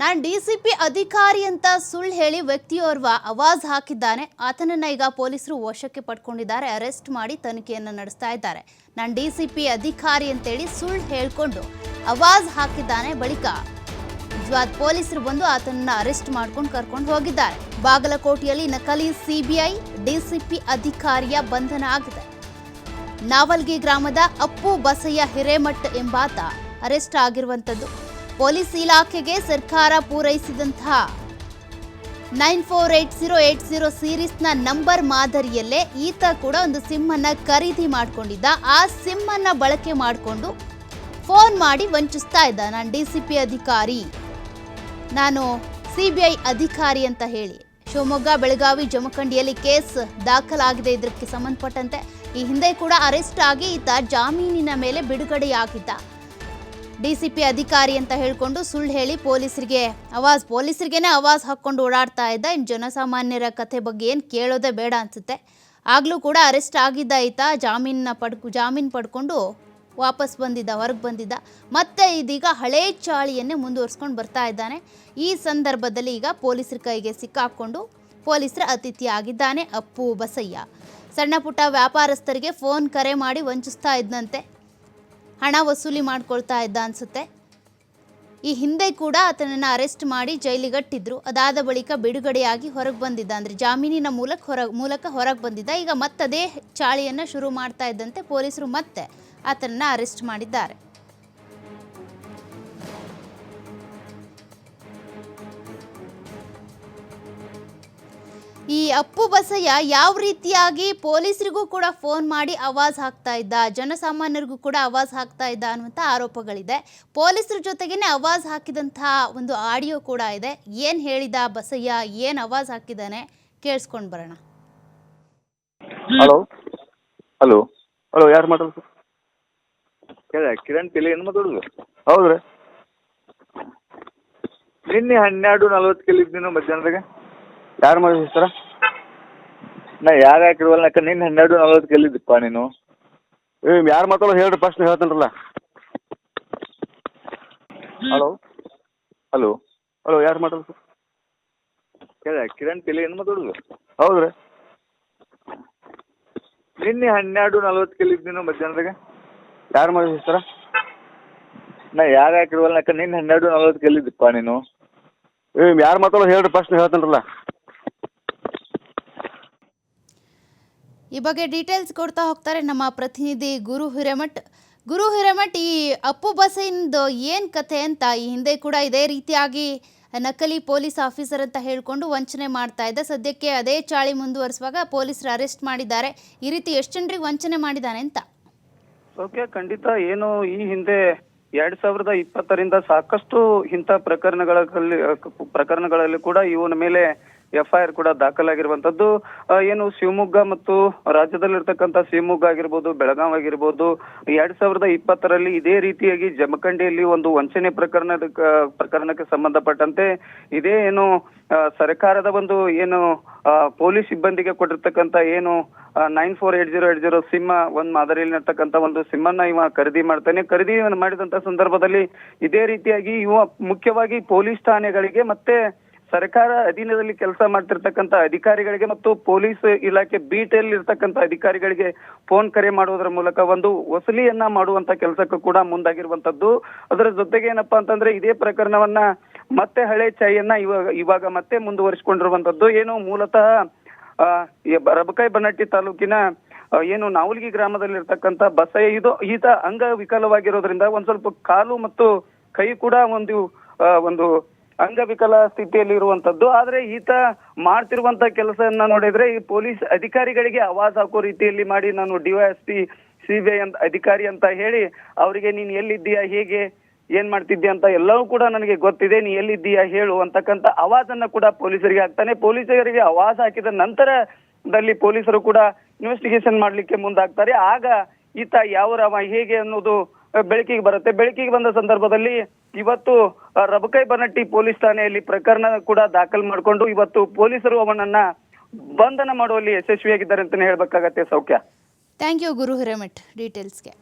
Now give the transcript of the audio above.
ನಾನು ಡಿಸಿಪಿ ಅಧಿಕಾರಿ ಅಂತ ಸುಳ್ಳು ಹೇಳಿ ವ್ಯಕ್ತಿಯೋರ್ವ ಆವಾಜ್ ಹಾಕಿದ್ದಾನೆ. ಆತನನ್ನ ಈಗ ಪೊಲೀಸರು ವಶಕ್ಕೆ ಪಡ್ಕೊಂಡಿದ್ದಾರೆ. ಅರೆಸ್ಟ್ ಮಾಡಿ ತನಿಖೆಯನ್ನು ನಡೆಸ್ತಾ ಇದ್ದಾರೆ. ನಾನು ಡಿಸಿಪಿ ಅಧಿಕಾರಿ ಅಂತೇಳಿ ಸುಳ್ಳು ಹೇಳ್ಕೊಂಡು ಆವಾಜ್ ಹಾಕಿದ್ದಾನೆ. ಬಳಿಕ ಪೊಲೀಸರು ಬಂದು ಆತನನ್ನ ಅರೆಸ್ಟ್ ಮಾಡ್ಕೊಂಡು ಕರ್ಕೊಂಡು ಹೋಗಿದ್ದಾರೆ. ಬಾಗಲಕೋಟೆಯಲ್ಲಿ ನಕಲಿ ಸಿಬಿಐ ಡಿಸಿಪಿ ಅಧಿಕಾರಿಯ ಬಂಧನ ಆಗಿದೆ. ನಾವಲ್ಗಿ ಗ್ರಾಮದ ಅಪ್ಪು ಬಸಯ್ಯ ಹಿರೇಮಠ್ ಎಂಬಾತ ಅರೆಸ್ಟ್ ಆಗಿರುವಂಥದ್ದು. ಪೊಲೀಸ್ ಇಲಾಖೆಗೆ ಸರ್ಕಾರ ಪೂರೈಸಿದಂತಹ 948080 ಸೀರೀಸ್ನ ನಂಬರ್ ಮಾದರಿಯಲ್ಲೇ ಈತ ಕೂಡ ಒಂದು ಸಿಮ್ ಅನ್ನ ಖರೀದಿ ಮಾಡಿಕೊಂಡಿದ್ದ. ಆ ಸಿಮ್ ಅನ್ನ ಬಳಕೆ ಮಾಡಿಕೊಂಡು ಫೋನ್ ಮಾಡಿ ವಂಚಿಸ್ತಾ ಇದ್ದ. ನಾನು ಡಿಸಿಪಿ ಅಧಿಕಾರಿ, ನಾನು ಸಿಬಿಐ ಅಧಿಕಾರಿ ಅಂತ ಹೇಳಿ. ಶಿವಮೊಗ್ಗ, ಬೆಳಗಾವಿ, ಜಮಖಂಡಿಯಲ್ಲಿ ಕೇಸ್ ದಾಖಲಾಗಿದೆ. ಇದಕ್ಕೆ ಸಂಬಂಧಪಟ್ಟಂತೆ ಈ ಹಿಂದೆ ಕೂಡ ಅರೆಸ್ಟ್ ಆಗಿ ಈತ ಜಾಮೀನಿನ ಮೇಲೆ ಬಿಡುಗಡೆಯಾಗಿದ್ದ. ಡಿಸಿಪಿ ಅಧಿಕಾರಿ ಅಂತ ಹೇಳ್ಕೊಂಡು ಸುಳ್ಳು ಹೇಳಿ ಪೊಲೀಸರಿಗೇನೆ ಆವಾಜ್ ಹಾಕ್ಕೊಂಡು ಓಡಾಡ್ತಾ ಇದ್ದ. ಇನ್ನು ಜನಸಾಮಾನ್ಯರ ಕಥೆ ಬಗ್ಗೆ ಏನು ಕೇಳೋದೇ ಬೇಡ ಅನ್ಸುತ್ತೆ. ಆಗಲೂ ಕೂಡ ಅರೆಸ್ಟ್ ಆಗಿದ್ದ ಈತ ಜಾಮೀನು ಪಡ್ಕೊಂಡು ವಾಪಸ್ ಹೊರಗೆ ಬಂದಿದ್ದ. ಮತ್ತೆ ಇದೀಗ ಹಳೇ ಚಾಳಿಯನ್ನೇ ಮುಂದುವರಿಸ್ಕೊಂಡು ಬರ್ತಾ ಇದ್ದಾನೆ. ಈ ಸಂದರ್ಭದಲ್ಲಿ ಈಗ ಪೊಲೀಸರ ಕೈಗೆ ಸಿಕ್ಕಾಕೊಂಡು ಪೊಲೀಸರ ಅತಿಥಿ ಆಗಿದ್ದಾನೆ ಅಪ್ಪು ಬಸಯ್ಯ. ಸಣ್ಣ ಪುಟ್ಟ ವ್ಯಾಪಾರಸ್ಥರಿಗೆ ಫೋನ್ ಕರೆ ಮಾಡಿ ವಂಚಿಸ್ತಾ ಇದ್ದಂತೆ, ಹಣ ವಸೂಲಿ ಮಾಡ್ಕೊಳ್ತಾ ಇದ್ದ ಅನ್ಸುತ್ತೆ. ಈ ಹಿಂದೆ ಕೂಡ ಆತನನ್ನು ಅರೆಸ್ಟ್ ಮಾಡಿ ಜೈಲಿಗಟ್ಟಿದ್ರು. ಅದಾದ ಬಳಿಕ ಬಿಡುಗಡೆಯಾಗಿ ಹೊರಗೆ ಬಂದಿದ್ದ, ಅಂದರೆ ಜಾಮೀನಿನ ಮೂಲಕ ಹೊರಗೆ ಬಂದಿದ್ದ. ಈಗ ಮತ್ತದೇ ಚಾಳಿಯನ್ನು ಶುರು ಮಾಡ್ತಾ ಇದ್ದಂತೆ ಪೊಲೀಸರು ಮತ್ತೆ ಆತನನ್ನು ಅರೆಸ್ಟ್ ಮಾಡಿದ್ದಾರೆ. ಈ ಅಪ್ಪು ಬಸಯ್ಯ ಯಾವ ರೀತಿಯಾಗಿ ಪೊಲೀಸರಿಗೂ ಕೂಡ ಫೋನ್ ಮಾಡಿ ಆವಾಜ್ ಹಾಕ್ತಾ ಇದ್ದ, ಜನಸಾಮಾನ್ಯರಿಗೂ ಕೂಡ ಆವಾಜ್ ಹಾಕ್ತಾ ಇದ್ದ ಅನ್ನುವಂಥ ಆರೋಪಗಳಿದೆ. ಪೊಲೀಸರ ಜೊತೆಗೇನೆ ಆವಾಜ್ ಹಾಕಿದಂತಹ ಒಂದು ಆಡಿಯೋ ಕೂಡ ಇದೆ. ಏನು ಹೇಳಿದ ಬಸಯ್ಯ, ಏನು ಆವಾಜ್ ಹಾಕಿದ್ದಾನೆ ಕೇಳಿಸ್ಕೊಂಡು ಬರೋಣ. ಹಲೋ ಹಲೋ ಹಲೋ, ಯಾರು ಮಾತಾಡೋದು? ಕಿರಣ್ ಪಿಲಿ ಏನು ಮಾತಾಡೋದು? ಹೌದ್ರಿ, ನಿನ್ನೆ 12:40 ಕೇಳಿದ್ದೀನಿ ಮಧ್ಯಾಹ್ನದಾಗ. ಯಾರು ಮಾಡಿದ್ರಿ ಸರ? ನಾ ಯಾರು ಹಾಕಿರುವಲ್ಲ, ನಿನ್ನೆ 12:40 ಕೇಳಿದ್ದಪ್ಪ ನೀನು. ಯಾರು ಮಾತಾಡೋದು ಹೇಳ್ರಿ, ಫಸ್ಟ್ ಹೇಳ್ತೇನಲ್ಲ. ಹಲೋ ಹಲೋ ಹಲೋ, ಯಾರು ಮಾತಾಡೋದು? ಕಿರಣ್ ಪಿಲಿ ಏನು ಮಾತಾಡೋದು? ಹೌದ್ರಿ, ನಿನ್ನೆ 12:40 ಕೇಳಿದ್ದೀನಿ ಮಧ್ಯಾಹ್ನದಾಗ. ಯಾರು ಮಾಡಿದ್ರಿ ಸರ? ನಾ ಯಾರು ಹಾಕಿರುವಲ್ಲ, ನಿನ್ನೆ 12:40 ಕೇಳಿದ್ದಪ್ಪ ನೀನು. ಯಾರು ಮಾತಾಡೋದು ಹೇಳ್ರಿ, ಫಸ್ಟ್ ಹೇಳ್ತೇನಲ್ಲ. ಈ ಬಗ್ಗೆ ಡೀಟೇಲ್ಸ್ ಕೊಡ್ತಾ ಹೋಗ್ತಾರೆ ನಮ್ಮ ಪ್ರತಿನಿಧಿ ಗುರು ಹಿರೇಮಠ್. ಈ ಅಪ್ಪು ಬಸಯ್ಯಂದು ಏನು ಕಥೆ ಅಂತ, ಈ ಹಿಂದೆ ಕೂಡ ಇದೇ ರೀತಿಯಾಗಿ ನಕಲಿ ಪೊಲೀಸ್ ಆಫೀಸರ್ ಅಂತ ಹೇಳ್ಕೊಂಡು ವಂಚನೆ ಮಾಡ್ತಾ ಇದ್ದ. ಸದ್ಯಕ್ಕೆ ಅದೇ ಚಾಳಿ ಮುಂದುವರಿಸುವಾಗ ಪೊಲೀಸರು ಅರೆಸ್ಟ್ ಮಾಡಿದ್ದಾರೆ. ಈ ರೀತಿ ಎಷ್ಟು ಜನರಿಗೆ ವಂಚನೆ ಮಾಡಿದ್ದಾನೆ ಅಂತ? ಓಕೆ, ಖಂಡಿತ. ಏನು ಈ ಹಿಂದೆ 2020ರಿಂದ ಸಾಕಷ್ಟು ಇಂಥ ಪ್ರಕರಣಗಳಲ್ಲಿ ಕೂಡ ಇವನ ಮೇಲೆ FIR ಕೂಡ ದಾಖಲಾಗಿರುವಂತದ್ದು. ಏನು ಶಿವಮೊಗ್ಗ ಮತ್ತು ರಾಜ್ಯದಲ್ಲಿರ್ತಕ್ಕಂಥ ಶಿವಮೊಗ್ಗ ಆಗಿರ್ಬೋದು, ಬೆಳಗಾವಿ ಆಗಿರ್ಬೋದು, 2020ರಲ್ಲಿ ಇದೇ ರೀತಿಯಾಗಿ ಜಮಖಂಡಿಯಲ್ಲಿ ಒಂದು ವಂಚನೆ ಪ್ರಕರಣಕ್ಕೆ ಸಂಬಂಧಪಟ್ಟಂತೆ ಇದೇ ಏನು ಸರ್ಕಾರದ ಒಂದು ಏನು ಪೊಲೀಸ್ ಸಿಬ್ಬಂದಿಗೆ ಕೊಟ್ಟಿರ್ತಕ್ಕಂಥ ಏನು 948080 ಸಿಮ್ ಒಂದ್ ಮಾದರಿಯಲ್ಲಿರ್ತಕ್ಕಂಥ ಒಂದು ಸಿಮ್ಮನ್ನ ಇವ ಖರೀದಿ ಮಾಡಿದಂತ ಸಂದರ್ಭದಲ್ಲಿ ಇದೇ ರೀತಿಯಾಗಿ ಇವ ಮುಖ್ಯವಾಗಿ ಪೊಲೀಸ್ ಠಾಣೆಗಳಿಗೆ ಮತ್ತೆ ಸರ್ಕಾರ ಅಧೀನದಲ್ಲಿ ಕೆಲಸ ಮಾಡ್ತಿರ್ತಕ್ಕಂಥ ಅಧಿಕಾರಿಗಳಿಗೆ ಮತ್ತು ಪೊಲೀಸ್ ಇಲಾಖೆ ಬೀಟಲ್ಲಿ ಇರ್ತಕ್ಕಂಥ ಅಧಿಕಾರಿಗಳಿಗೆ ಫೋನ್ ಕರೆ ಮಾಡುವುದರ ಮೂಲಕ ಒಂದು ವಸೂಲಿಯನ್ನ ಮಾಡುವಂತ ಕೆಲಸಕ್ಕೂ ಕೂಡ ಮುಂದಾಗಿರುವಂತದ್ದು. ಅದರ ಜೊತೆಗೆ ಏನಪ್ಪಾ ಅಂತಂದ್ರೆ ಇದೇ ಪ್ರಕರಣವನ್ನ ಮತ್ತೆ ಹಳೆ ಚಾಯಿಯನ್ನ ಇವಾಗ ಮತ್ತೆ ಮುಂದುವರಿಸಿಕೊಂಡಿರುವಂತದ್ದು. ಏನು ಮೂಲತಃ ರಬಕೈ ಬನಟ್ಟಿ ತಾಲೂಕಿನ ಏನು ನಾವಲ್ಗಿ ಗ್ರಾಮದಲ್ಲಿರ್ತಕ್ಕಂಥ ಬಸಯ್ಯ ಈತ ಅಂಗವಿಕಲವಾಗಿರೋದ್ರಿಂದ ಒಂದ್ ಸ್ವಲ್ಪ ಕಾಲು ಮತ್ತು ಕೈ ಕೂಡ ಒಂದು ಅಂಗವಿಕಲ ಸ್ಥಿತಿಯಲ್ಲಿ ಇರುವಂತದ್ದು. ಆದ್ರೆ ಈತ ಮಾಡ್ತಿರುವಂತ ಕೆಲಸವನ್ನ ನೋಡಿದ್ರೆ ಈ ಪೊಲೀಸ್ ಅಧಿಕಾರಿಗಳಿಗೆ ಆವಾಜ್ ಹಾಕೋ ರೀತಿಯಲ್ಲಿ ಮಾಡಿ, ನಾನು DYSP CBI ಅಧಿಕಾರಿ ಅಂತ ಹೇಳಿ ಅವರಿಗೆ ನೀನ್ ಎಲ್ಲಿದ್ದೀಯಾ, ಹೇಗೆ ಏನ್ ಮಾಡ್ತಿದ್ಯಾ ಅಂತ ಎಲ್ಲವೂ ಕೂಡ ನನಗೆ ಗೊತ್ತಿದೆ, ನೀ ಎಲ್ಲಿದ್ದೀಯಾ ಹೇಳು ಅಂತಕ್ಕಂಥ ಆವಾಜನ್ನ ಕೂಡ ಪೊಲೀಸರಿಗೆ ಹಾಕ್ತಾನೆ. ಪೊಲೀಸರಿಗೆ ಆವಾಜ್ ಹಾಕಿದ ನಂತರದಲ್ಲಿ ಪೊಲೀಸರು ಕೂಡ ಇನ್ವೆಸ್ಟಿಗೇಷನ್ ಮಾಡ್ಲಿಕ್ಕೆ ಮುಂದಾಗ್ತಾರೆ. ಆಗ ಈತ ಯಾವರವ ಹೇಗೆ ಅನ್ನೋದು ಬೆಳಕಿಗೆ ಬರುತ್ತೆ. ಬೆಳಕಿಗೆ ಬಂದ ಸಂದರ್ಭದಲ್ಲಿ ಇವತ್ತು ರಬಕೈ ಬನಟ್ಟಿ ಪೊಲೀಸ್ ಠಾಣೆಯಲ್ಲಿ ಪ್ರಕರಣ ಕೂಡ ದಾಖಲು ಮಾಡಿಕೊಂಡು ಇವತ್ತು ಪೊಲೀಸರು ಅವನನ್ನ ಬಂಧನ ಮಾಡುವಲ್ಲಿ ಯಶಸ್ವಿಯಾಗಿದ್ದಾರೆ ಅಂತಾನೆ ಹೇಳ್ಬೇಕಾಗತ್ತೆ. ಸೌಖ್ಯ. Thank you Guru Hiremath ಡೀಟೇಲ್ಸ್ಗೆ.